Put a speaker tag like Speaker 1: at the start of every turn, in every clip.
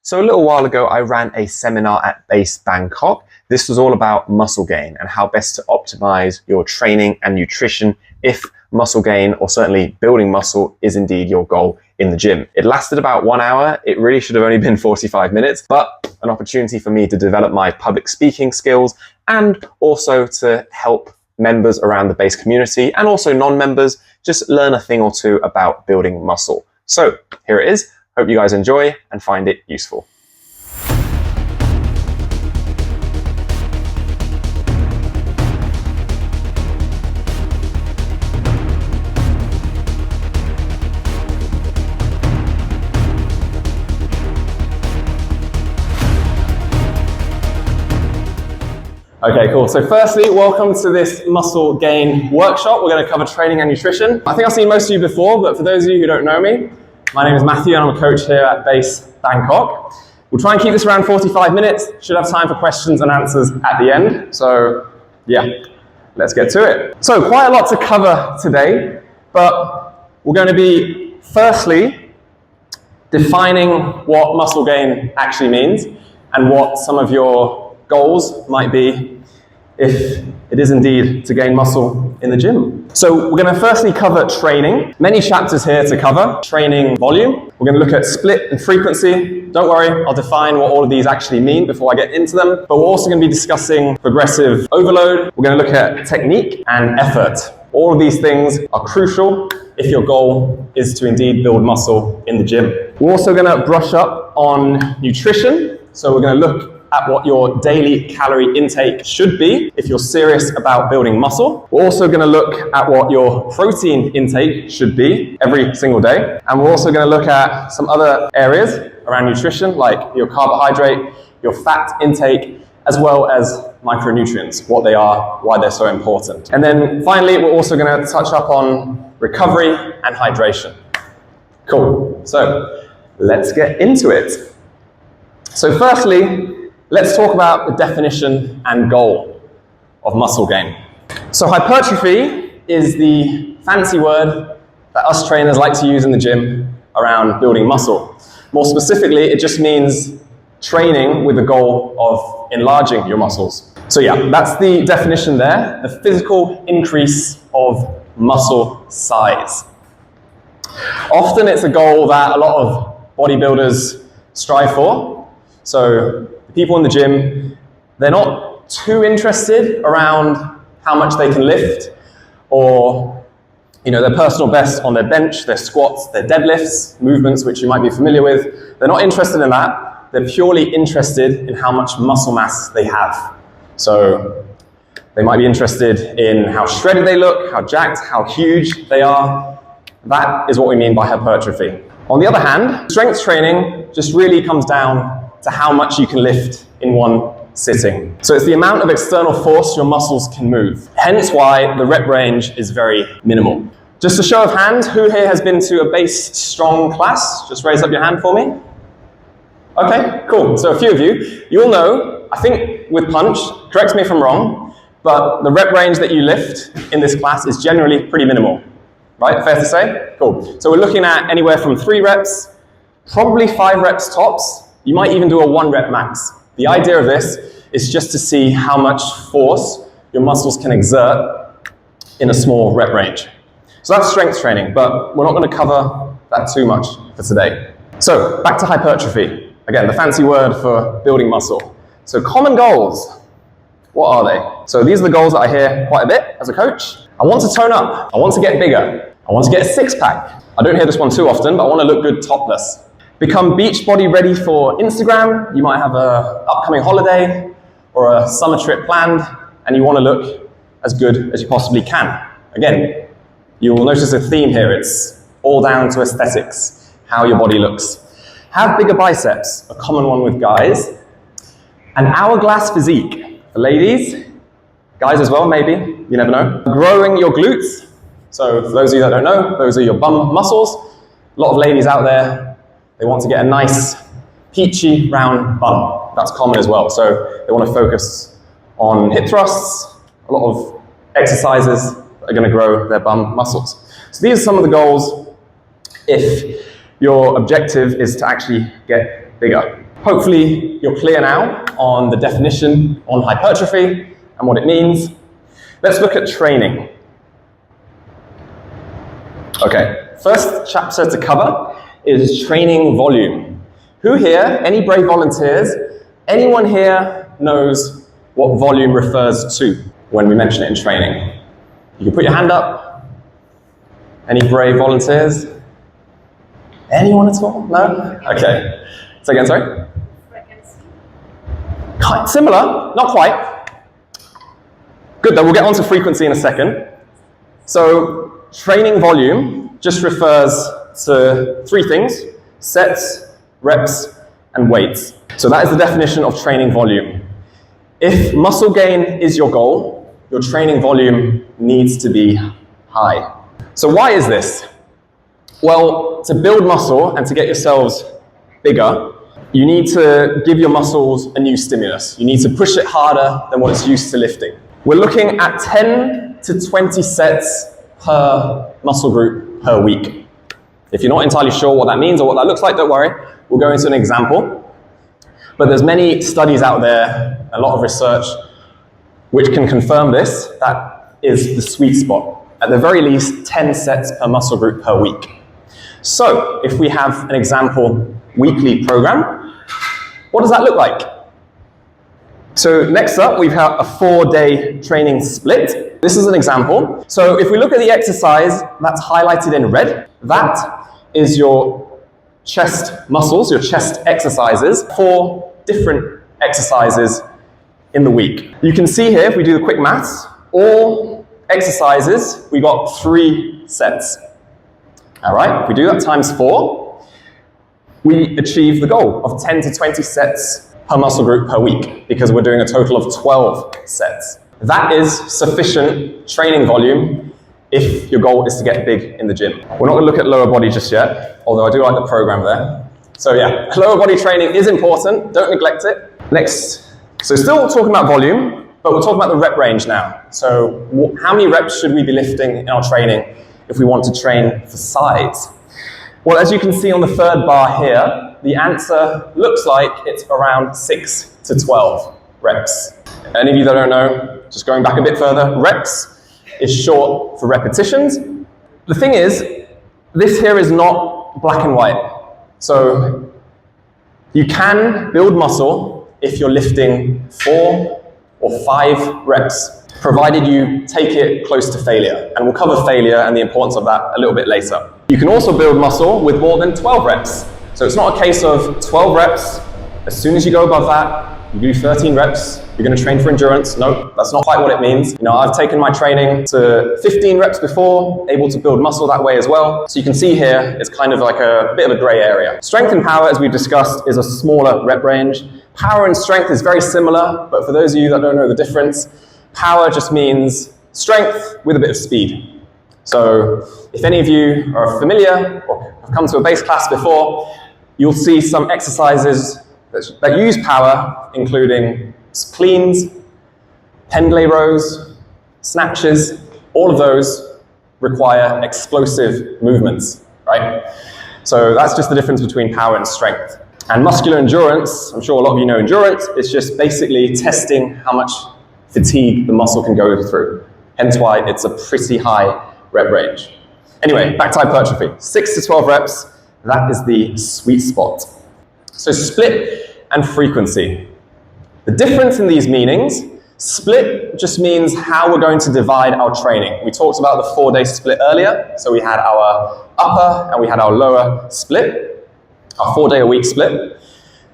Speaker 1: So a little while ago, I ran a seminar at Base Bangkok. This was all about muscle gain and how best to optimize your training and nutrition if muscle gain, or certainly building muscle, is indeed your goal in the gym. It lasted about 1 hour. It really should have only been 45 minutes, but an opportunity for me to develop my public speaking skills and also to help members around the Base community and also non-members just learn a thing or two about building muscle. So here it is. Hope you guys enjoy and find it useful. Okay, cool. So firstly, welcome to this muscle gain workshop. We're going to cover training and nutrition. I think I've seen most of you before, but for those of you who don't know me, my name is Matthew and I'm a coach here at Base Bangkok. We'll try and keep this around 45 minutes. Should have time for questions and answers at the end. So yeah, let's get to it. So quite a lot to cover today, but we're going to be firstly defining what muscle gain actually means and what some of your goals might be if it is indeed to gain muscle in the gym. So we're going to firstly cover training. Many chapters here to cover. Training volume. We're going to look at split and frequency. Don't worry, I'll define what all of these actually mean before I get into them. But we're also going to be discussing progressive overload. We're going to look at technique and effort. All of these things are crucial if your goal is to indeed build muscle in the gym. We're also going to brush up on nutrition. So we're going to look at what your daily calorie intake should be if you're serious about building muscle. We're also going to look at what your protein intake should be every single day. And we're also going to look at some other areas around nutrition, like your carbohydrate, your fat intake, as well as micronutrients, what they are, why they're so important. And then finally, we're also going to touch up on recovery and hydration. Cool. So let's get into it. So firstly, let's talk about the definition and goal of muscle gain. So hypertrophy is the fancy word that us trainers like to use in the gym around building muscle. More specifically, it just means training with the goal of enlarging your muscles. So yeah, that's the definition there, the physical increase of muscle size. Often it's a goal that a lot of bodybuilders strive for. So people in the gym, they're not too interested around how much they can lift or, their personal best on their bench, their squats, their deadlifts, movements which you might be familiar with. They're not interested in that. They're purely interested in how much muscle mass they have. So they might be interested in how shredded they look, how jacked, how huge they are. That is what we mean by hypertrophy. On the other hand, strength training just really comes down to how much you can lift in one sitting. So it's the amount of external force your muscles can move. Hence why the rep range is very minimal. Just a show of hands, who here has been to a Base Strong class? Just raise up your hand for me. Okay, cool. So a few of you. You'll know, I think with punch, correct me if I'm wrong, but the rep range that you lift in this class is generally pretty minimal. Right, fair to say? Cool. So we're looking at anywhere from 3 reps, probably 5 reps tops. You might even do a 1 rep max. The idea of this is just to see how much force your muscles can exert in a small rep range. So that's strength training, but we're not going to cover that too much for today. So back to hypertrophy. Again, the fancy word for building muscle. So common goals, what are they? So these are the goals that I hear quite a bit as a coach. I want to tone up. I want to get bigger. I want to get a 6-pack. I don't hear this one too often, but I want to look good topless. Become beach body ready for Instagram. You might have an upcoming holiday or a summer trip planned, and you want to look as good as you possibly can. Again, you will notice a theme here. It's all down to aesthetics, how your body looks. Have bigger biceps, a common one with guys. An hourglass physique for ladies, guys as well, maybe, you never know. Growing your glutes. So for those of you that don't know, those are your bum muscles. A lot of ladies out there, they want to get a nice, peachy, round bum. That's common as well. So they want to focus on hip thrusts, a lot of exercises that are going to grow their bum muscles. So these are some of the goals if your objective is to actually get bigger. Hopefully you're clear now on the definition on hypertrophy and what it means. Let's look at training. Okay, first chapter to cover is training volume. Who here, any brave volunteers, anyone here knows what volume refers to when we mention it in training? You can put your hand up. Any brave volunteers? Anyone at all? No? Okay. Say again, sorry? Kind similar, not quite. Good, though, we'll get on to frequency in a second. So, training volume just refers to three things: sets, reps, and weights. So that is the definition of training volume. If muscle gain is your goal, your training volume needs to be high. So why is this? Well, to build muscle and to get yourselves bigger, you need to give your muscles a new stimulus. You need to push it harder than what it's used to lifting. We're looking at 10 to 20 sets per muscle group per week. If you're not entirely sure what that means or what that looks like, don't worry. We'll go into an example. But there's many studies out there, a lot of research, which can confirm this. That is the sweet spot. At the very least, 10 sets per muscle group per week. So, if we have an example weekly program, what does that look like? So next up, we've got a 4-day training split. This is an example. So if we look at the exercise that's highlighted in red, that is your chest muscles, your chest exercises, 4 different exercises in the week. You can see here, if we do the quick maths, all exercises, we got 3 sets. All right, if we do that times 4, we achieve the goal of 10 to 20 sets per muscle group per week, because we're doing a total of 12 sets. That is sufficient training volume if your goal is to get big in the gym. We're not going to look at lower body just yet, although I do like the program there. So yeah, lower body training is important, don't neglect it. Next, so still talking about volume, but we're talking about the rep range now. So how many reps should we be lifting in our training if we want to train for size? Well, as you can see on the third bar here, the answer looks like it's around 6 to 12 reps. Any of you that don't know, just going back a bit further, reps is short for repetitions. The thing is, this here is not black and white. So you can build muscle if you're lifting 4 or 5 reps, provided you take it close to failure. And we'll cover failure and the importance of that a little bit later. You can also build muscle with more than 12 reps. So it's not a case of 12 reps, as soon as you go above that, you do 13 reps, you're going to train for endurance. No, that's not quite what it means. You know, I've taken my training to 15 reps before, able to build muscle that way as well. So you can see here, it's kind of like a bit of a gray area. Strength and power, as we've discussed, is a smaller rep range. Power and strength is very similar, but for those of you that don't know the difference, power just means strength with a bit of speed. So if any of you are familiar or have come to a base class before, you'll see some exercises that use power, including cleans, pendlay rows, snatches. All of those require explosive movements, right? So that's just the difference between power and strength. And muscular endurance, I'm sure a lot of you know endurance, is just basically testing how much fatigue the muscle can go through. Hence why it's a pretty high rep range. Anyway, back to hypertrophy. 6 to 12 reps, that is the sweet spot. So split and frequency. The difference in these meanings, split just means how we're going to divide our training. We talked about the 4-day split earlier. So we had our upper and we had our lower split, our 4-day-a-week split.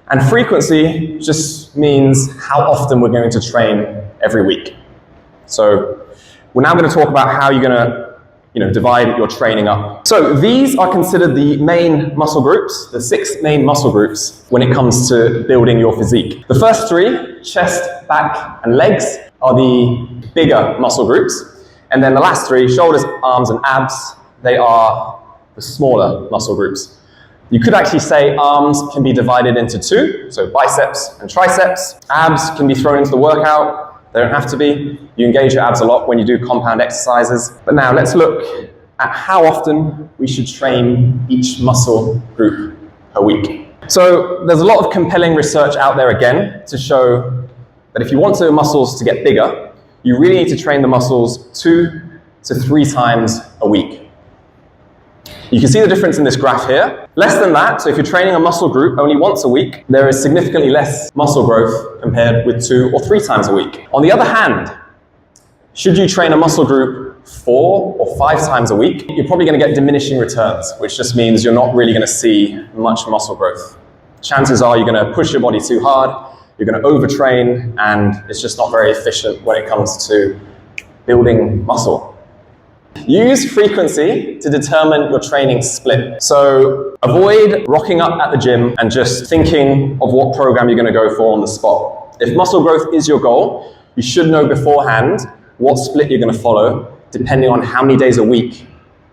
Speaker 1: And frequency just means how often we're going to train every week. So we're now going to talk about how you're going to divide your training up. So these are considered the main muscle groups, the 6 main muscle groups when it comes to building your physique. The first 3, chest, back, and legs, are the bigger muscle groups. And then the last 3, shoulders, arms, and abs, they are the smaller muscle groups. You could actually say arms can be divided into 2, so biceps and triceps. Abs can be thrown into the workout. They don't have to be. You engage your abs a lot when you do compound exercises. But now let's look at how often we should train each muscle group per week. So there's a lot of compelling research out there again to show that if you want the muscles to get bigger, you really need to train the muscles 2 to 3 times a week. You can see the difference in this graph here. Less than that, so if you're training a muscle group only once a week, there is significantly less muscle growth compared with 2 or 3 times a week. On the other hand, should you train a muscle group 4 or 5 times a week, you're probably going to get diminishing returns, which just means you're not really going to see much muscle growth. Chances are you're going to push your body too hard, you're going to overtrain, and it's just not very efficient when it comes to building muscle. Use frequency to determine your training split. So avoid rocking up at the gym and just thinking of what program you're going to go for on the spot. If muscle growth is your goal, you should know beforehand what split you're going to follow, depending on how many days a week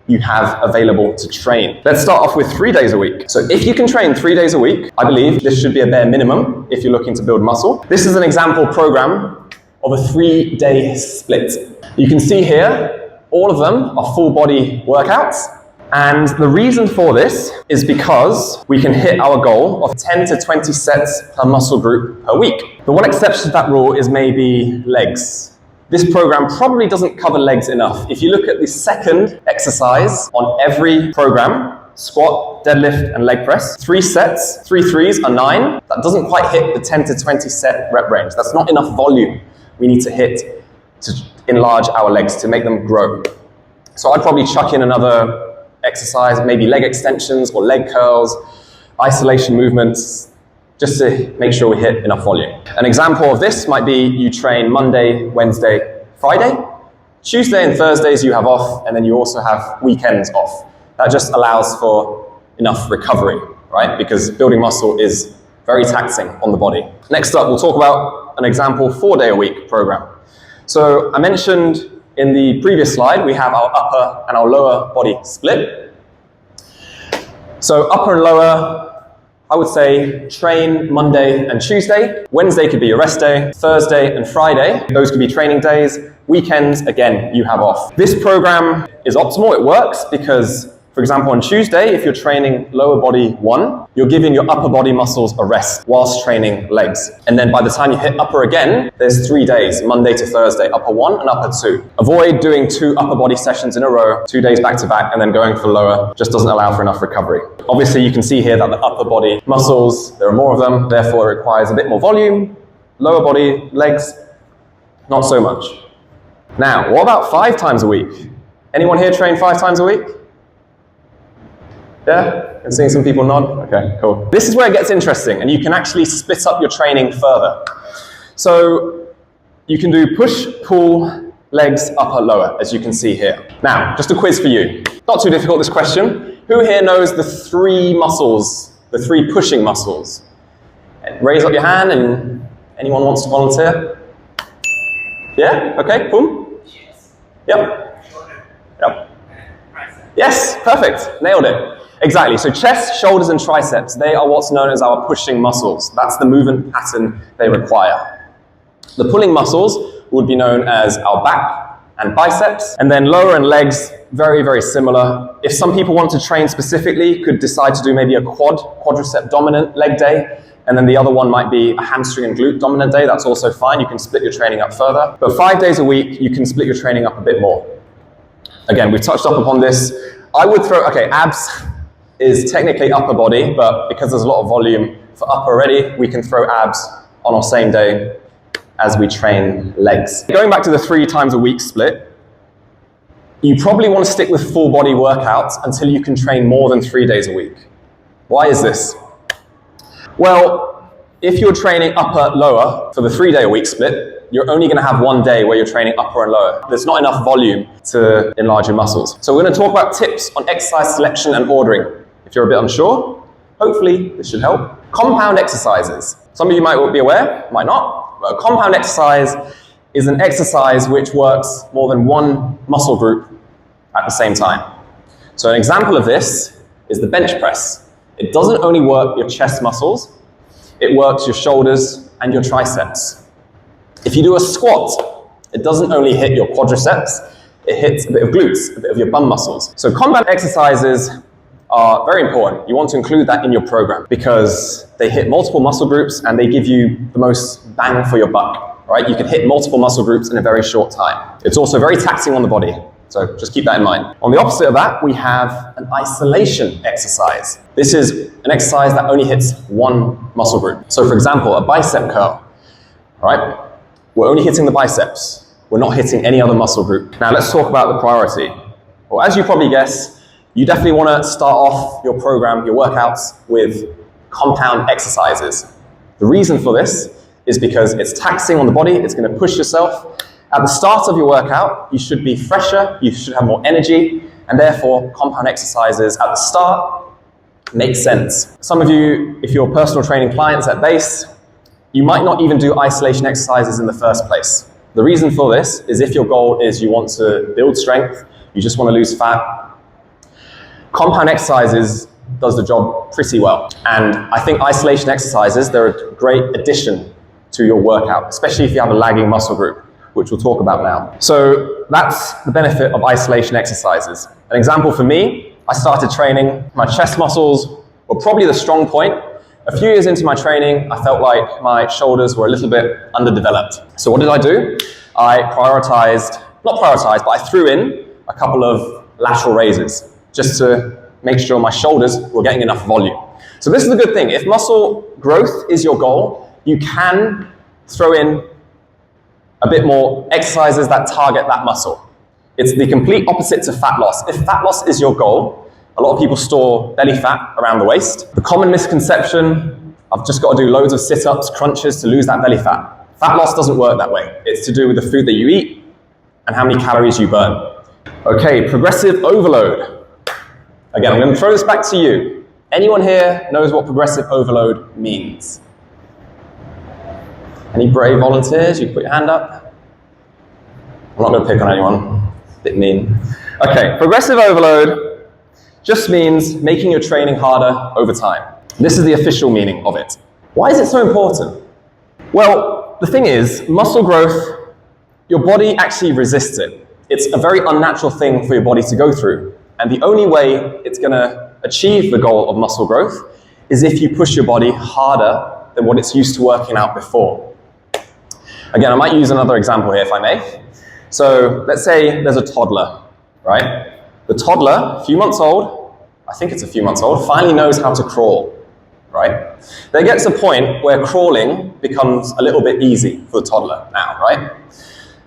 Speaker 1: you have available to train. Let's start off with 3 days a week. So if you can train 3 days a week, I believe this should be a bare minimum if you're looking to build muscle. This is an example program of a 3-day split. You can see here, all of them are full body workouts. And the reason for this is because we can hit our goal of 10 to 20 sets per muscle group per week. The one exception to that rule is maybe legs. This program probably doesn't cover legs enough. If you look at the second exercise on every program, squat, deadlift, and leg press, 3 sets, 3 threes are 9. That doesn't quite hit the 10 to 20 set rep range. That's not enough volume we need to hit to enlarge our legs, to make them grow. So I'd probably chuck in another exercise, maybe leg extensions or leg curls, isolation movements, just to make sure we hit enough volume. An example of this might be you train Monday, Wednesday, Friday. Tuesday and Thursdays you have off, and then you also have weekends off. That just allows for enough recovery, right? Because building muscle is very taxing on the body. Next up, we'll talk about an example 4-day-a-week program. So I mentioned in the previous slide, we have our upper and our lower body split. So upper and lower, I would say train Monday and Tuesday. Wednesday could be your rest day. Thursday and Friday, those could be training days. Weekends, again, you have off. This program is optimal. It works because, for example, on Tuesday, if you're training lower body 1, you're giving your upper body muscles a rest whilst training legs. And then by the time you hit upper again, there's 3 days, Monday to Thursday, upper 1 and upper 2. Avoid doing 2 upper body sessions in a row, 2 days back to back, and then going for lower. Just doesn't allow for enough recovery. Obviously, you can see here that the upper body muscles, there are more of them, therefore it requires a bit more volume. Lower body, legs, not so much. Now, what about 5 times a week? Anyone here train 5 times a week? Yeah? I'm seeing some people nod. Okay, cool. This is where it gets interesting, and you can actually split up your training further. So you can do push, pull, legs, upper, lower, as you can see here. Now, just a quiz for you. Not too difficult, this question. Who here knows the 3 muscles, the 3 pushing muscles? Raise up your hand, and anyone wants to volunteer? Yeah? Okay, boom. Yep. Yep. Yes, perfect. Nailed it. Exactly. So chest, shoulders, and triceps, they are what's known as our pushing muscles. That's the movement pattern they require. The pulling muscles would be known as our back and biceps. And then lower and legs, very, very similar. If some people want to train specifically, could decide to do maybe a quadricep dominant leg day. And then the other one might be a hamstring and glute dominant day. That's also fine. You can split your training up further. But 5 days a week, you can split your training up a bit more. Again, we've touched up upon this. I would throw, okay, abs is technically upper body, but because there's a lot of volume for upper already, we can throw abs on our same day as we train legs. Going back to the 3 times a week split, you probably want to stick with full body workouts until you can train more than 3 days a week. Why is this? Well, if you're training upper, lower for the 3-day-a-week split, you're only going to have 1 day where you're training upper and lower. There's not enough volume to enlarge your muscles. So we're going to talk about tips on exercise selection and ordering. If you're a bit unsure, hopefully this should help. Compound exercises. Some of you might be aware, might not. But a compound exercise is an exercise which works more than 1 muscle group at the same time. So an example of this is the bench press. It doesn't only work your chest muscles, it works your shoulders and your triceps. If you do a squat, it doesn't only hit your quadriceps, it hits a bit of glutes, a bit of your bum muscles. So compound exercises are very important. You want to include that in your program because they hit multiple muscle groups and they give you the most bang for your buck, right? You can hit multiple muscle groups in a very short time. It's also very taxing on the body, so just keep that in mind. On the opposite of that, we have an isolation exercise. This is an exercise that only hits one muscle group. So for example, a bicep curl, right? We're only hitting the biceps. We're not hitting any other muscle group. Now let's talk about the priority. Well, as you probably guess, you definitely want to start off your program, your workouts, with compound exercises. The reason for this is because it's taxing on the body, it's going to push yourself. At the start of your workout, you should be fresher, you should have more energy, and therefore compound exercises at the start make sense. Some of you, if you're personal training clients at Base, you might not even do isolation exercises in the first place. The reason for this is if your goal is you want to build strength, you just want to lose fat, compound exercises does the job pretty well. And I think isolation exercises, they're a great addition to your workout, especially if you have a lagging muscle group, which we'll talk about now. So that's the benefit of isolation exercises. An example for me, I started training, my chest muscles were probably the strong point. A few years into my training, I felt like my shoulders were a little bit underdeveloped. So what did I do? I threw in a couple of lateral raises, just to make sure my shoulders were getting enough volume. So this is a good thing. If muscle growth is your goal, you can throw in a bit more exercises that target that muscle. It's the complete opposite to fat loss. If fat loss is your goal, a lot of people store belly fat around the waist. The common misconception, I've just got to do loads of sit-ups, crunches to lose that belly fat. Fat loss doesn't work that way. It's to do with the food that you eat and how many calories you burn. Okay, progressive overload. Again, I'm going to throw this back to you. Anyone here knows what progressive overload means? Any brave volunteers? You can put your hand up. I'm not going to pick on anyone. Bit mean. Okay, progressive overload just means making your training harder over time. This is the official meaning of it. Why is it so important? Well, the thing is, muscle growth, your body actually resists it. It's a very unnatural thing for your body to go through. And the only way it's going to achieve the goal of muscle growth is if you push your body harder than what it's used to working out before. Again, I might use another example here if I may. So let's say there's a toddler, right? The toddler, a few months old, I think it's a few months old, finally knows how to crawl, right? There gets a point where crawling becomes a little bit easy for the toddler now, right?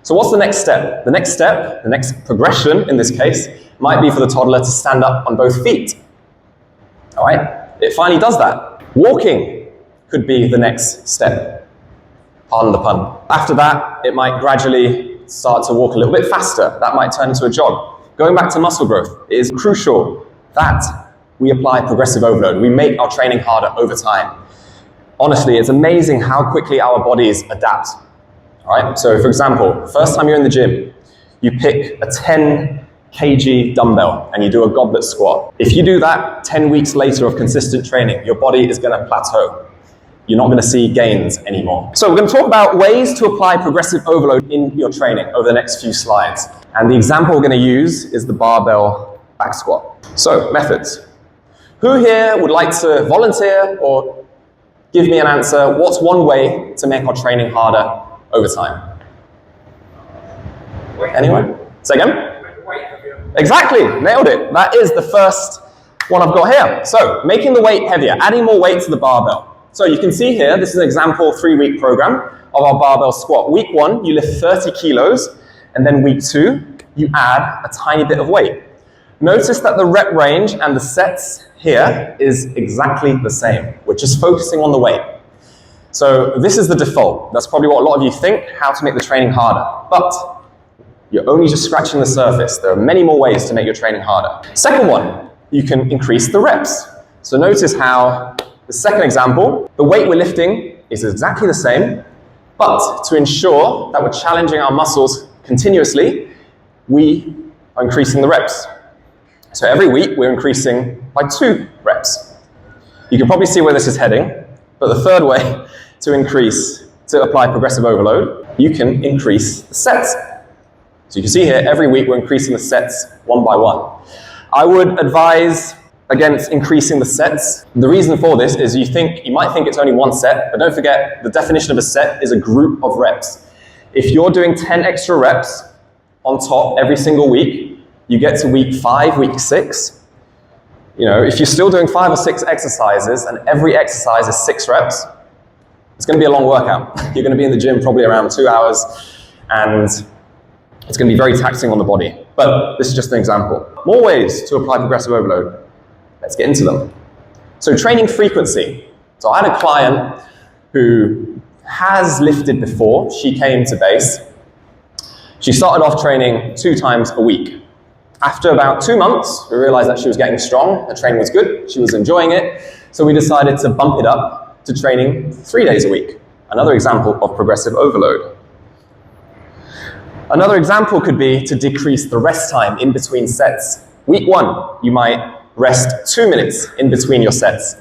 Speaker 1: So what's the next step? The next progression in this case, might be for the toddler to stand up on both feet. All right? It finally does that. Walking could be the next step. Pardon the pun. After that, it might gradually start to walk a little bit faster. That might turn into a jog. Going back to muscle growth, it is crucial that we apply progressive overload. We make our training harder over time. Honestly, it's amazing how quickly our bodies adapt. All right? So for example, first time you're in the gym, you pick a 10 kg dumbbell and you do a goblet squat. If you do that 10 weeks later of consistent training, your body is going to plateau. You're not going to see gains anymore. So we're going to talk about ways to apply progressive overload in your training over the next few slides. And the example we're going to use is the barbell back squat. So, methods. Who here would like to volunteer or give me an answer? What's one way to make our training harder over time? Anyone? Say again? Exactly, nailed it. That is the first one I've got here. So, making the weight heavier, adding more weight to the barbell. So you can see here, this is an example 3-week program of our barbell squat. Week 1, you lift 30 kilos, and then week 2, you add a tiny bit of weight. Notice that the rep range and the sets here is exactly the same. We're just focusing on the weight. So this is the default. That's probably what a lot of you think, how to make the training harder. But you're only just scratching the surface. There are many more ways to make your training harder. Second one, you can increase the reps. So notice how the second example, the weight we're lifting is exactly the same, but to ensure that we're challenging our muscles continuously, we are increasing the reps. So every week we're increasing by 2 reps. You can probably see where this is heading, but the third way to apply progressive overload, you can increase the sets. So you can see here, every week we're increasing the sets 1 by 1. I would advise against increasing the sets. The reason for this is you might think it's only one set, but don't forget the definition of a set is a group of reps. If you're doing 10 extra reps on top every single week, you get to week 5, week 6. If you're still doing 5 or 6 exercises and every exercise is 6 reps, it's going to be a long workout. You're going to be in the gym probably around 2 hours, and it's going to be very taxing on the body. But this is just an example. More ways to apply progressive overload. Let's get into them. So training frequency. So I had a client who has lifted before. She came to base. She started off training 2 times a week. After about 2 months, we realized that she was getting strong, her training was good, she was enjoying it, so we decided to bump it up to training 3 days a week. Another example of progressive overload. Another example could be to decrease the rest time in between sets. Week 1, you might rest 2 minutes in between your sets.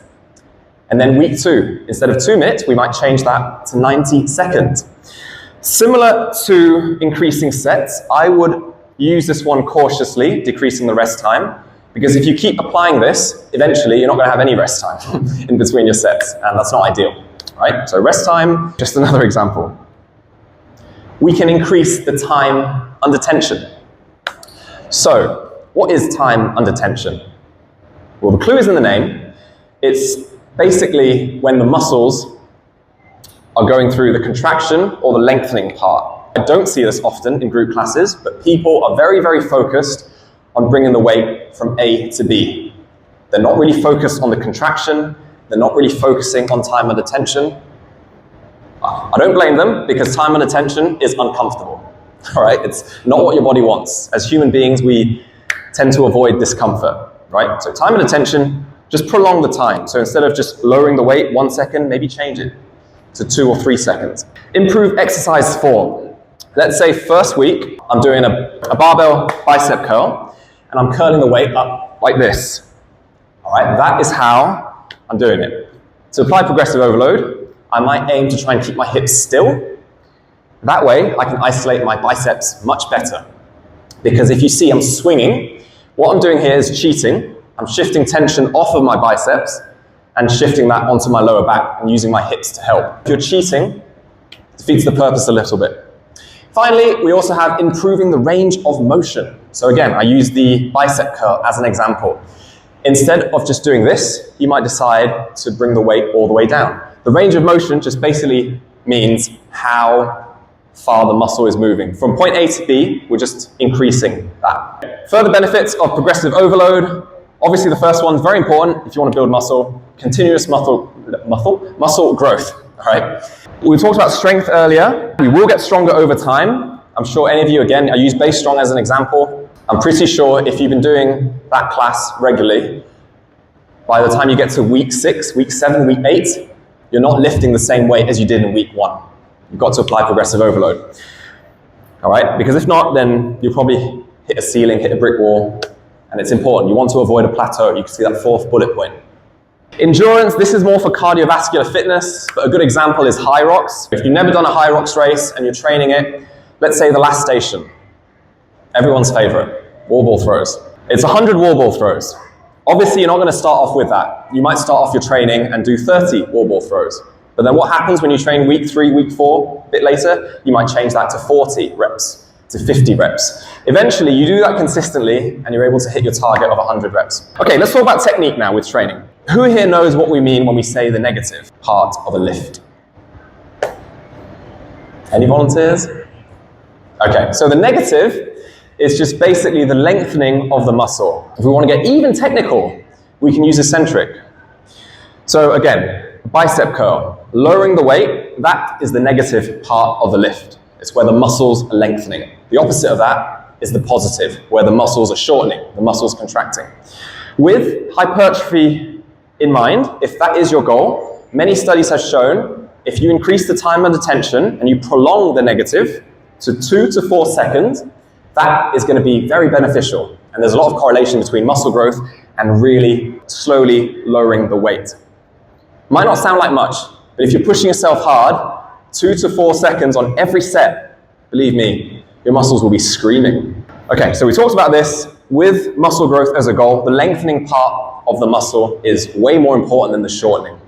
Speaker 1: And then week 2, instead of 2 minutes, we might change that to 90 seconds. Similar to increasing sets, I would use this one cautiously, decreasing the rest time, because if you keep applying this, eventually you're not going to have any rest time in between your sets, and that's not ideal, right? So rest time, just another example. We can increase the time under tension. So, what is time under tension? Well, the clue is in the name. It's basically when the muscles are going through the contraction or the lengthening part. I don't see this often in group classes, but people are very, very focused on bringing the weight from A to B. They're not really focused on the contraction. They're not really focusing on time under tension. I don't blame them, because time under tension is uncomfortable. All right, it's not what your body wants. As human beings, we tend to avoid discomfort, right? So time under tension, just prolong the time. So instead of just lowering the weight 1 second, maybe change it to 2 or 3 seconds. Improve exercise form. Let's say first week, I'm doing a barbell bicep curl, and I'm curling the weight up like this. All right, that is how I'm doing it. To apply progressive overload, I might aim to try and keep my hips still. That way, I can isolate my biceps much better. Because if you see I'm swinging, what I'm doing here is cheating. I'm shifting tension off of my biceps and shifting that onto my lower back and using my hips to help. If you're cheating, it defeats the purpose a little bit. Finally, we also have improving the range of motion. So again, I use the bicep curl as an example. Instead of just doing this, you might decide to bring the weight all the way down. The range of motion just basically means how far the muscle is moving. From point A to B, we're just increasing that. Further benefits of progressive overload. Obviously, the first one is very important if you want to build muscle. Continuous muscle growth. All right. We talked about strength earlier. We will get stronger over time. I'm sure any of you, again, I use base strong as an example. I'm pretty sure if you've been doing that class regularly, by the time you get to week 6, week 7, week 8, you're not lifting the same weight as you did in week 1. You've got to apply progressive overload. All right? Because if not, then you'll probably hit a ceiling, hit a brick wall, and it's important. You want to avoid a plateau. You can see that 4th bullet point. Endurance, this is more for cardiovascular fitness, but a good example is high rocks. If you've never done a high rocks race and you're training it, let's say the last station, everyone's favorite, wall ball throws. It's 100 wall ball throws. Obviously, you're not going to start off with that. You might start off your training and do 30 wall ball throws. But then what happens when you train week 3, week 4, a bit later? You might change that to 40 reps, to 50 reps. Eventually, you do that consistently and you're able to hit your target of 100 reps. Okay, let's talk about technique now with training. Who here knows what we mean when we say the negative part of a lift? Any volunteers? Okay, so the negative is just basically the lengthening of the muscle. If we want to get even technical, we can use eccentric. So again, bicep curl, lowering the weight, that is the negative part of the lift. It's where the muscles are lengthening. The opposite of that is the positive, where the muscles are shortening, the muscles contracting. With hypertrophy in mind, if that is your goal, many studies have shown if you increase the time under tension and you prolong the negative to 2 to 4 seconds, that is going to be very beneficial. And there's a lot of correlation between muscle growth and really slowly lowering the weight. Might not sound like much, but if you're pushing yourself hard, 2 to 4 seconds on every set, believe me, your muscles will be screaming. Okay, so we talked about this. with muscle growth as a goal, the lengthening part of the muscle is way more important than the shortening.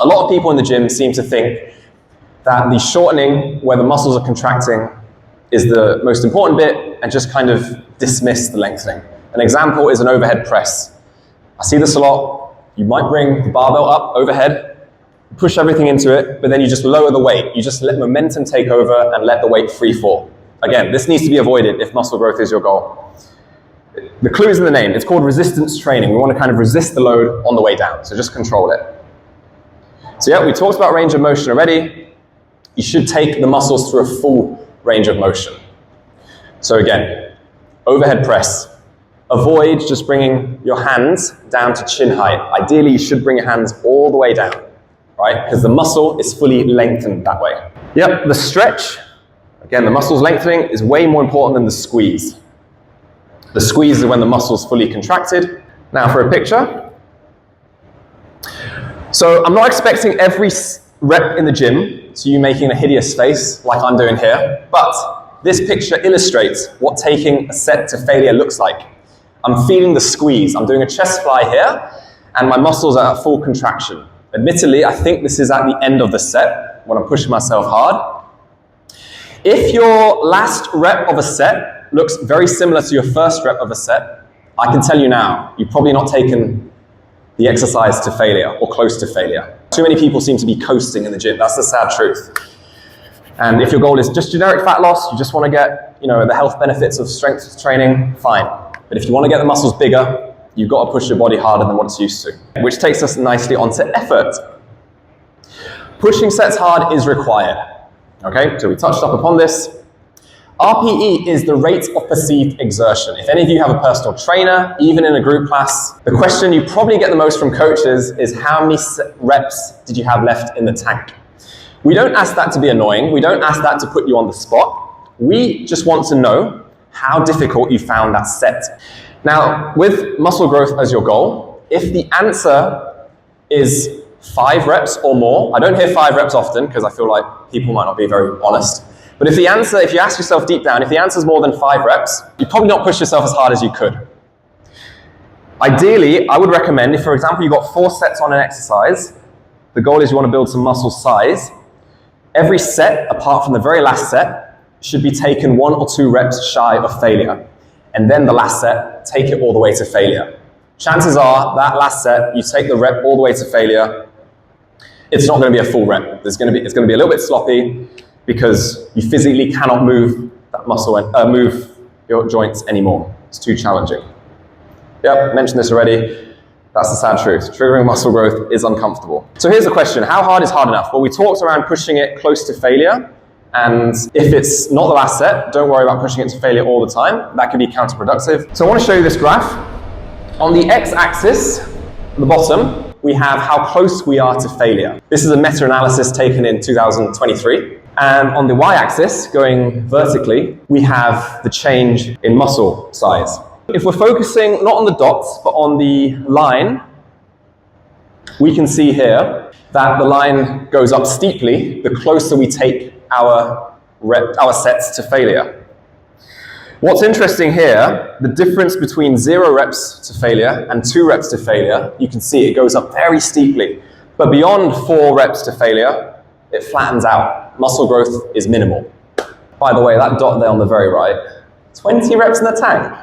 Speaker 1: A lot of people in the gym seem to think that the shortening, where the muscles are contracting, is the most important bit and just kind of dismiss the lengthening. An example is an overhead press. I see this a lot. You might bring the barbell up overhead, push everything into it, but then you just lower the weight. You just let momentum take over and let the weight free fall. Again, this needs to be avoided if muscle growth is your goal. The clue is in the name. It's called resistance training. We want to kind of resist the load on the way down, so just control it. So yeah, we talked about range of motion already. You should take the muscles through a full range of motion. So again, overhead press. Avoid just bringing your hands down to chin height. Ideally, you should bring your hands all the way down, right? Because the muscle is fully lengthened that way. Yep, the stretch, again, the muscle's lengthening is way more important than the squeeze. The squeeze is when the muscle's fully contracted. Now for a picture. So I'm not expecting every rep in the gym to you making a hideous face like I'm doing here, but this picture illustrates what taking a set to failure looks like. I'm feeling the squeeze. I'm doing a chest fly here, and my muscles are at full contraction. Admittedly, I think this is at the end of the set, when I'm pushing myself hard. If your last rep of a set looks very similar to your first rep of a set, I can tell you now, you've probably not taken the exercise to failure or close to failure. Too many people seem to be coasting in the gym. That's the sad truth. And if your goal is just generic fat loss, you just want to get, the health benefits of strength training, fine. But if you want to get the muscles bigger, you've got to push your body harder than what it's used to. Which takes us nicely onto effort. Pushing sets hard is required. Okay, so we touched up upon this. RPE is the rate of perceived exertion. If any of you have a personal trainer, even in a group class, the question you probably get the most from coaches is how many reps did you have left in the tank? We don't ask that to be annoying. We don't ask that to put you on the spot. We just want to know how difficult you found that set. Now, with muscle growth as your goal, if the answer is 5 reps or more, I don't hear 5 reps often because I feel like people might not be very honest. But if you ask yourself deep down, if the answer is more than 5 reps, you probably not push yourself as hard as you could. Ideally, I would recommend, if for example you've got 4 sets on an exercise, the goal is you want to build some muscle size, every set, apart from the very last set, should be taken 1 or 2 reps shy of failure. And then the last set, take it all the way to failure. Chances are that last set, you take the rep all the way to failure, it's not going to be a full rep. It's going to be a little bit sloppy because you physically cannot move that muscle and move your joints anymore. It's too challenging. Yep, mentioned this already. That's the sad truth. Triggering muscle growth is uncomfortable. So here's the question. How hard is hard enough? Well, we talked around pushing it close to failure. And if it's not the last set, don't worry about pushing it to failure all the time. That can be counterproductive. So I want to show you this graph. On the x-axis, at the bottom, we have how close we are to failure. This is a meta-analysis taken in 2023. And on the y-axis, going vertically, we have the change in muscle size. If we're focusing not on the dots, but on the line, we can see here that the line goes up steeply the closer we take our sets to failure. What's interesting here, the difference between 0 reps to failure and 2 reps to failure, you can see it goes up very steeply. But beyond 4 reps to failure, it flattens out. Muscle growth is minimal. By the way, that dot there on the very right, 20 reps in the tank.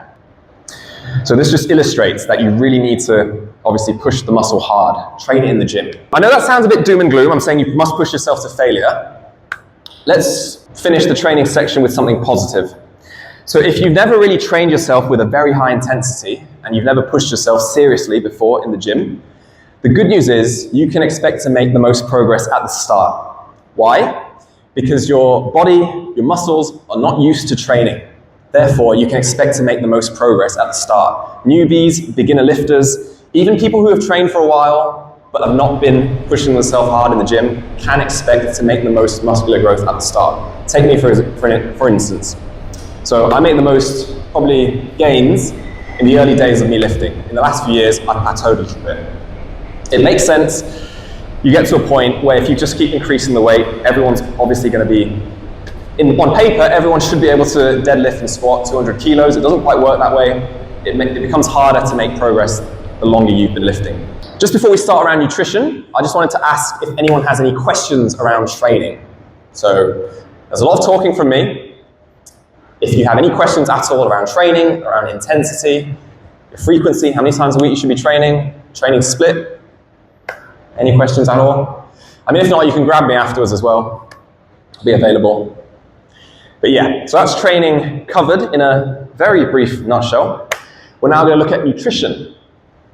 Speaker 1: So this just illustrates that you really need to obviously push the muscle hard, train it in the gym. I know that sounds a bit doom and gloom. I'm saying you must push yourself to failure. Let's finish the training section with something positive. So if you've never really trained yourself with a very high intensity and you've never pushed yourself seriously before in the gym, the good news is you can expect to make the most progress at the start. Why? Because your body, your muscles are not used to training. Therefore, you can expect to make the most progress at the start. Newbies, beginner lifters, even people who have trained for a while but have not been pushing themselves hard in the gym can expect to make the most muscular growth at the start. Take me for instance. So I made the most probably gains in the early days of me lifting. In the last few years, I plateaued a little bit. It makes sense. You get to a point where if you just keep increasing the weight, everyone's obviously going to be On paper, everyone should be able to deadlift and squat 200 kilos. It doesn't quite work that way. It becomes harder to make progress the longer you've been lifting. Just before we start around nutrition, I just wanted to ask if anyone has any questions around training. So there's a lot of talking from me. If you have any questions at all around training, around intensity, your frequency, how many times a week you should be training split, any questions at all? I mean, if not, you can grab me afterwards as well. I'll be available. But yeah, so that's training covered in a very brief nutshell. We're now going to look at nutrition.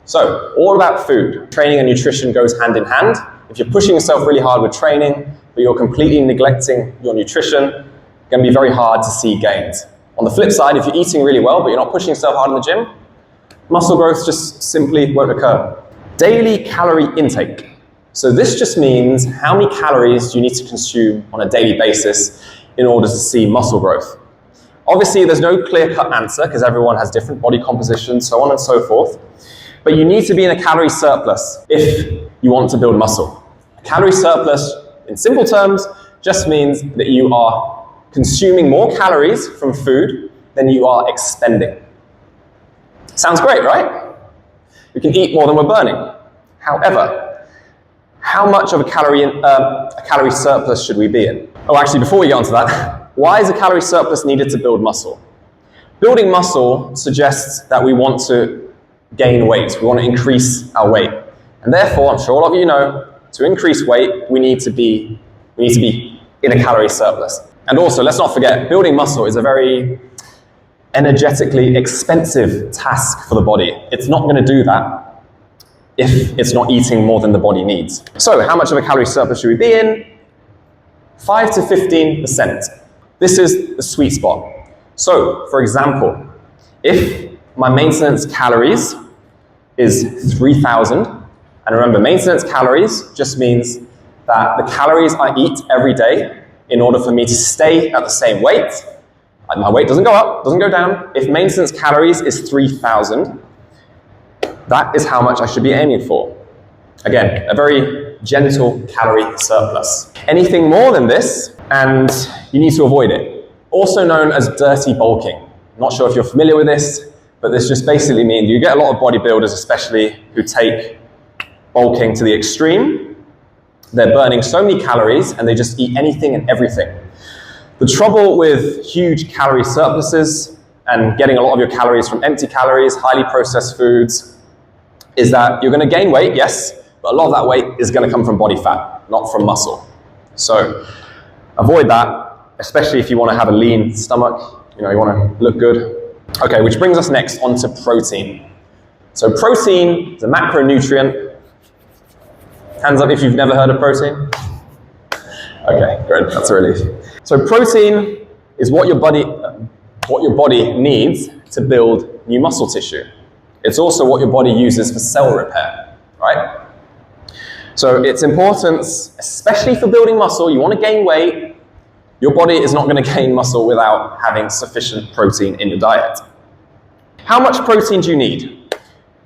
Speaker 1: So, all about food. Training and nutrition goes hand in hand. If you're pushing yourself really hard with training, but you're completely neglecting your nutrition, it's going to be very hard to see gains. On the flip side, if you're eating really well, but you're not pushing yourself hard in the gym, muscle growth just simply won't occur. Daily calorie intake. So this just means how many calories do you need to consume on a daily basis in order to see muscle growth. Obviously, there's no clear-cut answer because everyone has different body composition, so on and so forth. But you need to be in a calorie surplus if you want to build muscle. A calorie surplus, in simple terms, just means that you are consuming more calories from food than you are expending. Sounds great, right? We can eat more than we're burning. However, how much of a calorie surplus should we be in? Oh, actually, before we get onto that, why is a calorie surplus needed to build muscle? Building muscle suggests that we want to gain weight. We want to increase our weight. And therefore, I'm sure all of you know, to increase weight, we need to be in a calorie surplus. And also, let's not forget, building muscle is a very energetically expensive task for the body. It's not going to do that if it's not eating more than the body needs. So, how much of a calorie surplus should we be in? 5 to 15%. This is the sweet spot. So, for example, if my maintenance calories is 3,000, and remember, maintenance calories just means that the calories I eat every day in order for me to stay at the same weight, my weight doesn't go up, doesn't go down. If maintenance calories is 3,000, that is how much I should be aiming for. Again, a very gentle calorie surplus. Anything more than this, and you need to avoid it. Also known as dirty bulking. I'm not sure if you're familiar with this, but this just basically means you get a lot of bodybuilders, especially, who take bulking to the extreme. They're burning so many calories, and they just eat anything and everything. The trouble with huge calorie surpluses and getting a lot of your calories from empty calories, highly processed foods, is that you're going to gain weight, yes, but a lot of that weight is going to come from body fat, not from muscle. So avoid that, especially if you want to have a lean stomach, you want to look good. Okay, which brings us next onto protein. So protein is a macronutrient. Hands up if you've never heard of protein. Okay, good, that's a relief. So protein is what your body needs to build new muscle tissue. It's also what your body uses for cell repair, right? So its importance, especially for building muscle, you want to gain weight, your body is not going to gain muscle without having sufficient protein in your diet. How much protein do you need?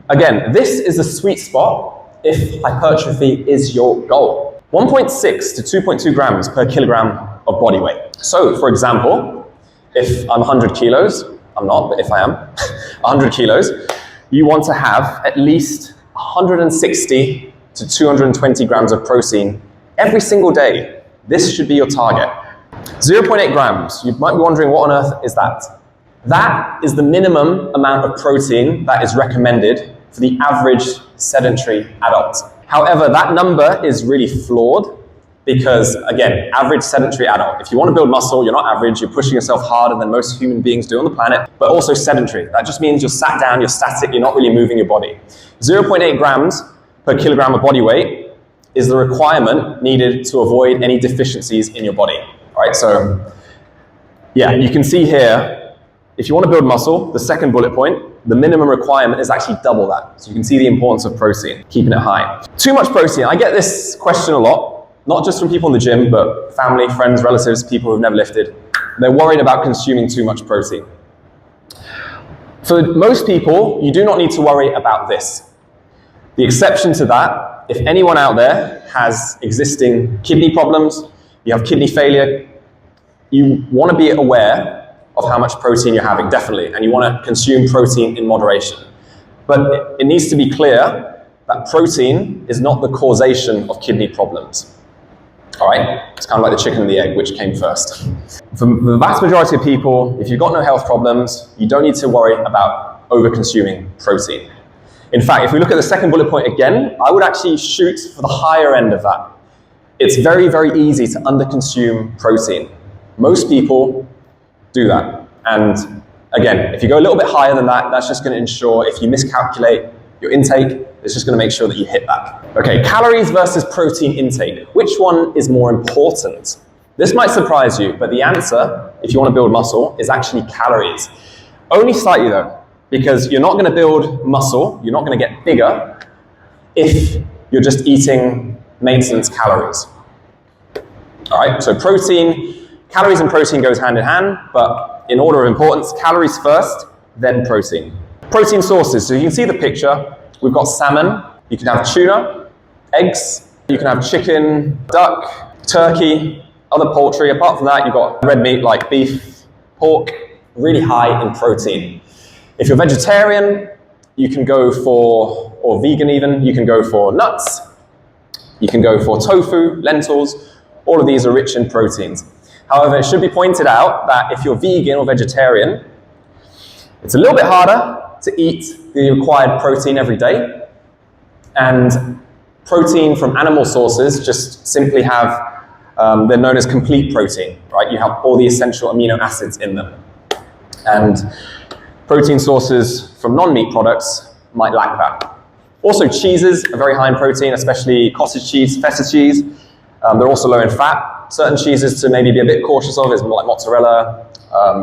Speaker 1: Again, this is the sweet spot if hypertrophy is your goal. 1.6 to 2.2 grams per kilogram of body weight. So, for example, if I'm 100 kilos, I'm not, but if I am 100 kilos, you want to have at least 160 to 220 grams of protein every single day. This should be your target. 0.8 grams. You might be wondering, what on earth is that? That is the minimum amount of protein that is recommended for the average sedentary adult. However, that number is really flawed because, again, average sedentary adult. If you want to build muscle, you're not average, you're pushing yourself harder than most human beings do on the planet, but also sedentary. That just means you're sat down, you're static, you're not really moving your body. 0.8 grams per kilogram of body weight is the requirement needed to avoid any deficiencies in your body. All right, so yeah, you can see here, if you want to build muscle, the second bullet point, the minimum requirement is actually double that. So you can see the importance of protein, keeping it high. Too much protein. I get this question a lot, not just from people in the gym, but family, friends, relatives, people who've never lifted. They're worried about consuming too much protein. For most people, you do not need to worry about this. The exception to that, if anyone out there has existing kidney problems, you have kidney failure, you want to be aware of how much protein you're having, definitely, and you want to consume protein in moderation. But it needs to be clear that protein is not the causation of kidney problems. All right? It's kind of like the chicken and the egg, which came first. For the vast majority of people, if you've got no health problems, you don't need to worry about over-consuming protein. In fact, if we look at the second bullet point again, I would actually shoot for the higher end of that. It's very, very easy to under-consume protein. Most people do that. And again, if you go a little bit higher than that, that's just going to ensure if you miscalculate your intake, it's just going to make sure that you hit that. Okay, calories versus protein intake. Which one is more important? This might surprise you, but the answer, if you want to build muscle, is actually calories. Only slightly though, because you're not going to build muscle, you're not going to get bigger if you're just eating maintenance calories. All right, so calories and protein goes hand in hand, but in order of importance, calories first, then protein. Protein sources, so you can see the picture. We've got salmon, you can have tuna, eggs, you can have chicken, duck, turkey, other poultry. Apart from that, you've got red meat like beef, pork, really high in protein. If you're vegetarian, you can go for, or vegan even, you can go for nuts, you can go for tofu, lentils. All of these are rich in proteins. However, it should be pointed out that if you're vegan or vegetarian, it's a little bit harder to eat the required protein every day. And protein from animal sources just simply have, they're known as complete protein, right? You have all the essential amino acids in them. And protein sources from non-meat products might lack that. Also, cheeses are very high in protein, especially cottage cheese, feta cheese. They're also low in fat. Certain cheeses to maybe be a bit cautious of is like mozzarella,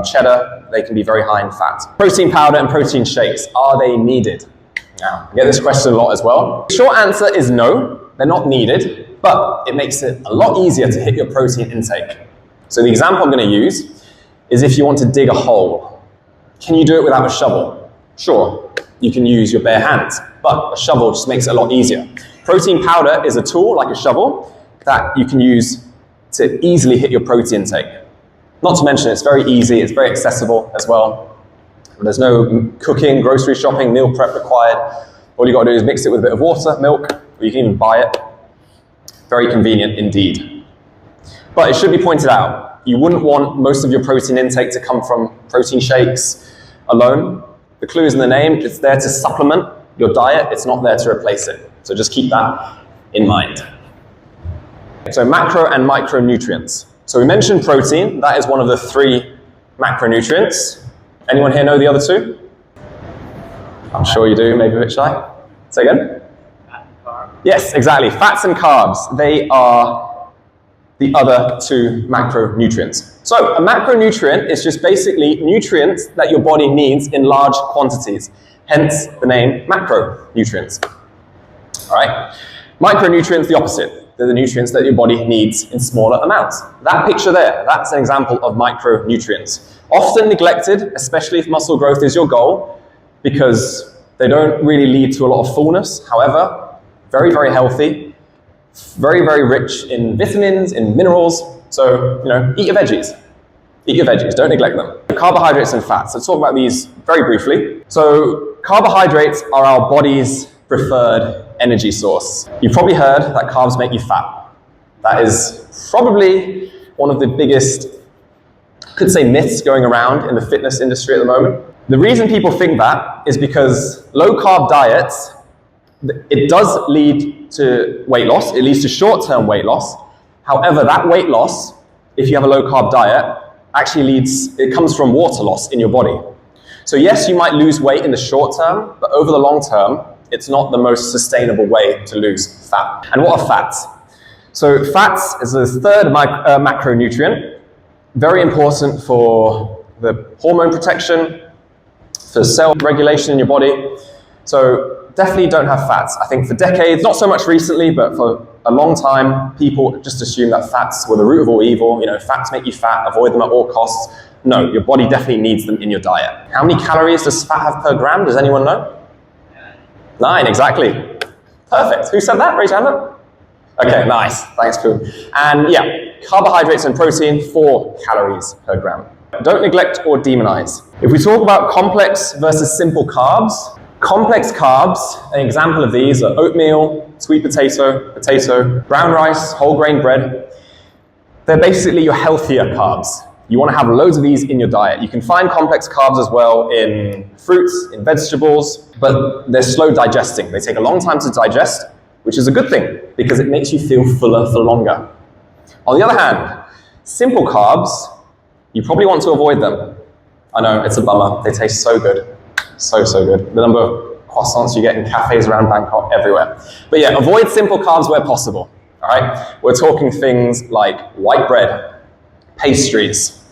Speaker 1: cheddar. They can be very high in fat. Protein powder and protein shakes, are they needed? Now, I get this question a lot as well. The short answer is no, they're not needed, but it makes it a lot easier to hit your protein intake. So the example I'm going to use is if you want to dig a hole. Can you do it without a shovel? Sure, you can use your bare hands, but a shovel just makes it a lot easier. Protein powder is a tool, like a shovel, that you can use to easily hit your protein intake. Not to mention it's very easy, it's very accessible as well. There's no cooking, grocery shopping, meal prep required. All you got to do is mix it with a bit of water, milk, or you can even buy it. Very convenient indeed. But it should be pointed out, you wouldn't want most of your protein intake to come from protein shakes alone. The clue is in the name, it's there to supplement your diet, it's not there to replace it. So just keep that in mind. So macro and micronutrients. So we mentioned protein, that is one of the 3 macronutrients. Anyone here know the other 2? I'm sure you do, maybe a bit shy. Say again? Fat and carbs. Yes, exactly. Fats and carbs, they are the other 2 macronutrients. So a macronutrient is just basically nutrients that your body needs in large quantities. Hence the name macronutrients. All right? Micronutrients, the opposite. They're the nutrients that your body needs in smaller amounts. That picture there, that's an example of micronutrients. Often neglected, especially if muscle growth is your goal, because they don't really lead to a lot of fullness. However, very, very healthy, very, very rich in vitamins, in minerals. So, eat your veggies. Eat your veggies, don't neglect them. Carbohydrates and fats. Let's talk about these very briefly. So, carbohydrates are our body's preferred energy source. You've probably heard that carbs make you fat. That is probably one of the biggest, I could say, myths going around in the fitness industry at the moment. The reason people think that is because low-carb diets, it does lead to weight loss. It leads to short-term weight loss. However, that weight loss, if you have a low-carb diet, actually it comes from water loss in your body. So yes, you might lose weight in the short term, but over the long term, it's not the most sustainable way to lose fat. And what are fats? So fats is the 3rd macronutrient, very important for the hormone protection, for cell regulation in your body. So definitely don't have fats. I think for decades, not so much recently, but for a long time, people just assumed that fats were the root of all evil. Fats make you fat, avoid them at all costs. No, your body definitely needs them in your diet. How many calories does fat have per gram? Does anyone know? 9, exactly. Perfect. Who said that? Raise your hand up. Okay, nice. Thanks, Pooh. And yeah, carbohydrates and protein, 4 calories per gram. Don't neglect or demonize. If we talk about complex versus simple carbs, complex carbs, an example of these are oatmeal, sweet potato, brown rice, whole grain bread. They're basically your healthier carbs. You want to have loads of these in your diet. You can find complex carbs as well in fruits, in vegetables, but they're slow digesting. They take a long time to digest, which is a good thing because it makes you feel fuller for longer. On the other hand, simple carbs, you probably want to avoid them. I know, it's a bummer. They taste so good. So good. The number of croissants you get in cafes around Bangkok, everywhere. But yeah, avoid simple carbs where possible. All right? We're talking things like white bread, pastries,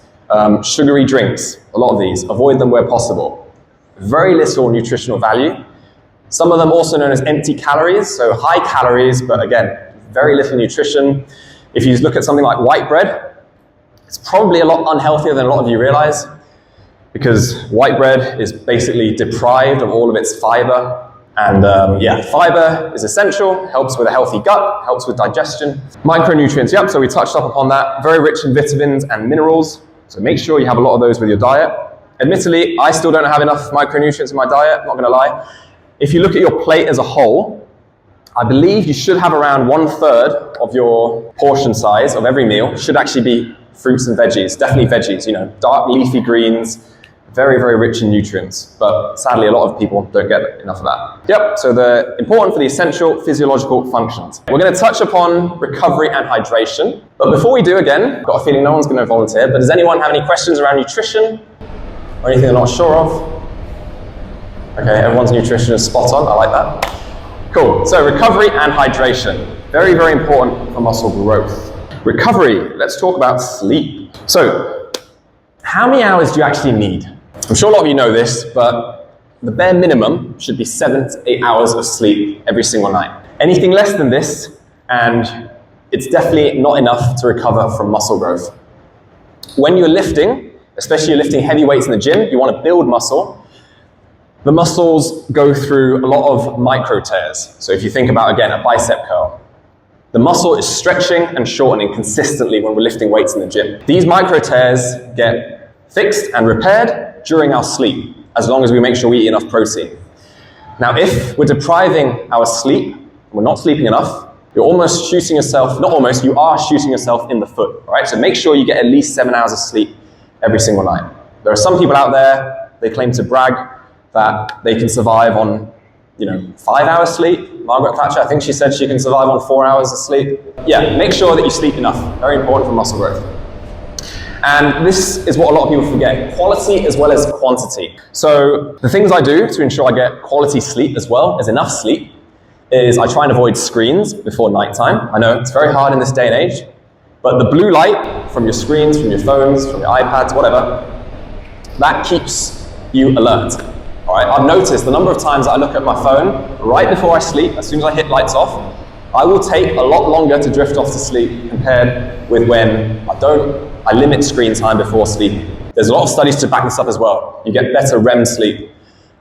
Speaker 1: sugary drinks, a lot of these. Avoid them where possible. Very little nutritional value. Some of them also known as empty calories, so high calories, but again, very little nutrition. If you look at something like white bread, it's probably a lot unhealthier than a lot of you realize, because white bread is basically deprived of all of its fiber. And fiber is essential, helps with a healthy gut, helps with digestion. Micronutrients, yep, so we touched up upon that. Very rich in vitamins and minerals, so make sure you have a lot of those with your diet. Admittedly, I still don't have enough micronutrients in my diet, not gonna lie. If you look at your plate as a whole, I believe you should have around 1/3 of your portion size of every meal should actually be fruits and veggies, definitely veggies, you know, dark leafy greens, very, very rich in nutrients, but sadly a lot of people don't get enough of that. Yep, so they're important for the essential physiological functions. We're going to touch upon recovery and hydration, but before we do, again, I've got a feeling no one's going to volunteer, but does anyone have any questions around nutrition or anything they're not sure of? Okay, everyone's nutrition is spot on, I like that. Cool, so recovery and hydration, very, very important for muscle growth. Recovery, let's talk about sleep. So, how many hours do you actually need? I'm sure a lot of you know this, but the bare minimum should be 7 to 8 hours of sleep every single night. Anything less than this, and it's definitely not enough to recover from muscle growth. When you're lifting, especially you're lifting heavy weights in the gym, you want to build muscle, the muscles go through a lot of micro tears. So if you think about, again, a bicep curl, the muscle is stretching and shortening consistently when we're lifting weights in the gym. These micro tears get fixed and repaired during our sleep, as long as we make sure we eat enough protein. Now, if we're depriving our sleep, we're not sleeping enough, you're almost shooting yourself, not almost, you are shooting yourself in the foot, all right? So make sure you get at least 7 hours of sleep every single night. There are some people out there, they claim to brag that they can survive on, 5 hours sleep. Margaret Thatcher, I think she said she can survive on 4 hours of sleep. Yeah, make sure that you sleep enough. Very important for muscle growth. And this is what a lot of people forget, quality as well as quantity. So the things I do to ensure I get quality sleep as well as enough sleep is I try and avoid screens before nighttime. I know it's very hard in this day and age, but the blue light from your screens, from your phones, from your iPads, whatever, that keeps you alert. All right, I've noticed the number of times that I look at my phone right before I sleep, as soon as I hit lights off, I will take a lot longer to drift off to sleep compared with when I limit screen time before sleeping. There's a lot of studies to back this up as well. You get better REM sleep,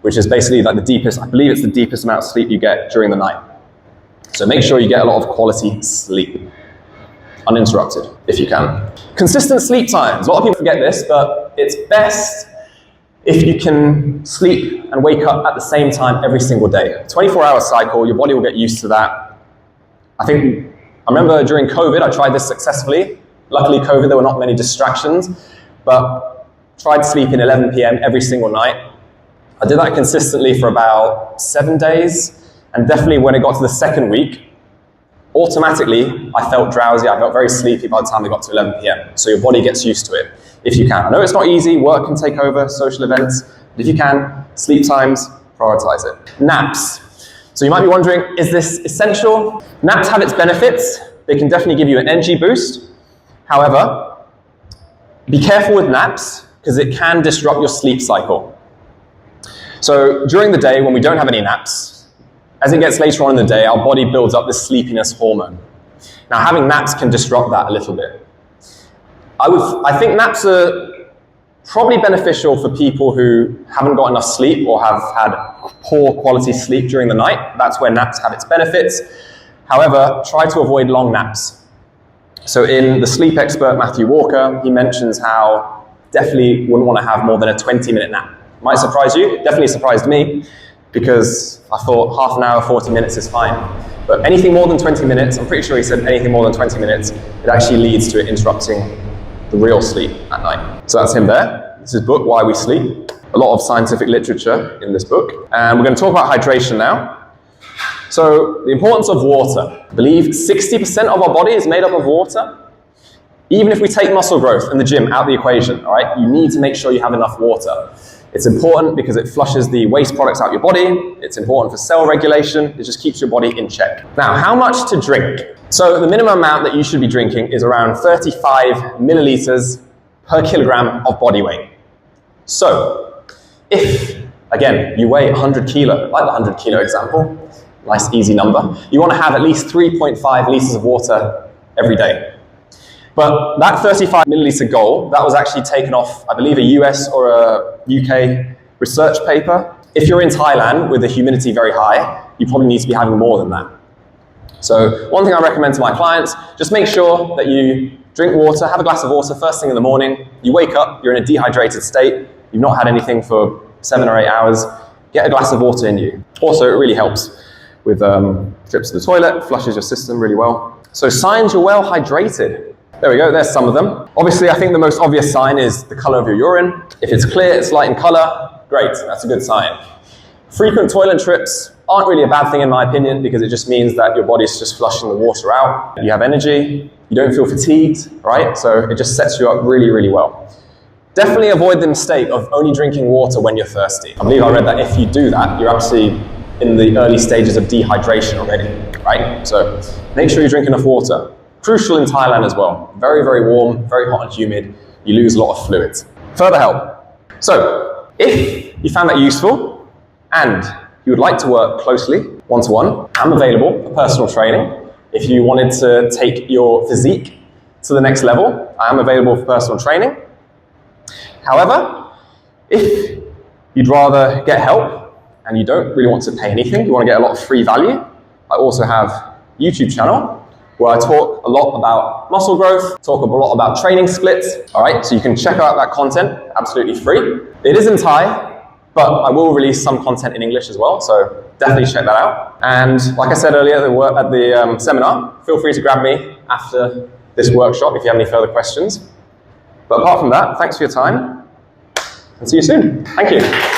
Speaker 1: which is basically like the deepest, I believe it's the deepest amount of sleep you get during the night. So make sure you get a lot of quality sleep, uninterrupted, if you can. Consistent sleep times. A lot of people forget this, but it's best if you can sleep and wake up at the same time every single day. 24-hour cycle, your body will get used to that. I remember during COVID, I tried this successfully. Luckily, COVID, there were not many distractions, but tried sleeping 11 p.m. every single night. I did that consistently for about 7 days, and definitely when it got to the second week, automatically, I felt drowsy, I felt very sleepy by the time it got to 11 p.m. So your body gets used to it, if you can. I know it's not easy, work can take over, social events, but if you can, sleep times, prioritize it. Naps. So you might be wondering, is this essential? Naps have its benefits. They can definitely give you an energy boost. However, be careful with naps because it can disrupt your sleep cycle. So during the day when we don't have any naps, as it gets later on in the day, our body builds up this sleepiness hormone. Now having naps can disrupt that a little bit. I think naps are probably beneficial for people who haven't got enough sleep or have had poor quality sleep during the night. That's where naps have its benefits. However, try to avoid long naps. So in The Sleep Expert, Matthew Walker, he mentions how definitely wouldn't want to have more than a 20-minute nap. Might surprise you, it definitely surprised me, because I thought half an hour, 40 minutes is fine. But anything more than 20 minutes, I'm pretty sure he said anything more than 20 minutes, it actually leads to it interrupting the real sleep at night. So that's him there. This is his book, Why We Sleep. A lot of scientific literature in this book. And we're going to talk about hydration now. So the importance of water. I believe 60% of our body is made up of water. Even if we take muscle growth in the gym out of the equation, all right, you need to make sure you have enough water. It's important because it flushes the waste products out your body. It's important for cell regulation. It just keeps your body in check. Now, how much to drink? So the minimum amount that you should be drinking is around 35 milliliters per kilogram of body weight. So if, again, you weigh 100 kilo, like the 100 kilo example, nice easy number, you want to have at least 3.5 liters of water every day. But that 35 milliliter goal, that was actually taken off, I believe, a US or a UK research paper. If you're in Thailand with the humidity very high, you probably need to be having more than that. So one thing I recommend to my clients, just make sure that you drink water, have a glass of water first thing in the morning. You wake up, you're in a dehydrated state, you've not had anything for 7 or 8 hours, get a glass of water in you. Also, it really helps with trips to the toilet, flushes your system really well. So signs you're well hydrated. There we go, there's some of them. Obviously, I think the most obvious sign is the color of your urine. If it's clear, it's light in color, great, that's a good sign. Frequent toilet trips aren't really a bad thing in my opinion, because it just means that your body's just flushing the water out. You have energy, you don't feel fatigued, right? So it just sets you up really, really well. Definitely avoid the mistake of only drinking water when you're thirsty. I believe I read that if you do that, you're actually in the early stages of dehydration already, right? So make sure you drink enough water. Crucial in Thailand as well. Very, very warm, very hot and humid. You lose a lot of fluids. Further help. So if you found that useful and you would like to work closely, one-to-one, I'm available for personal training. If you wanted to take your physique to the next level, I am available for personal training. However, if you'd rather get help and you don't really want to pay anything, you want to get a lot of free value, I also have a YouTube channel where I talk a lot about muscle growth, talk a lot about training splits, all right? So you can check out that content absolutely free. It is in Thai, but I will release some content in English as well, so definitely check that out. And like I said earlier at the seminar, feel free to grab me after this workshop if you have any further questions. But apart from that, thanks for your time, and see you soon. Thank you.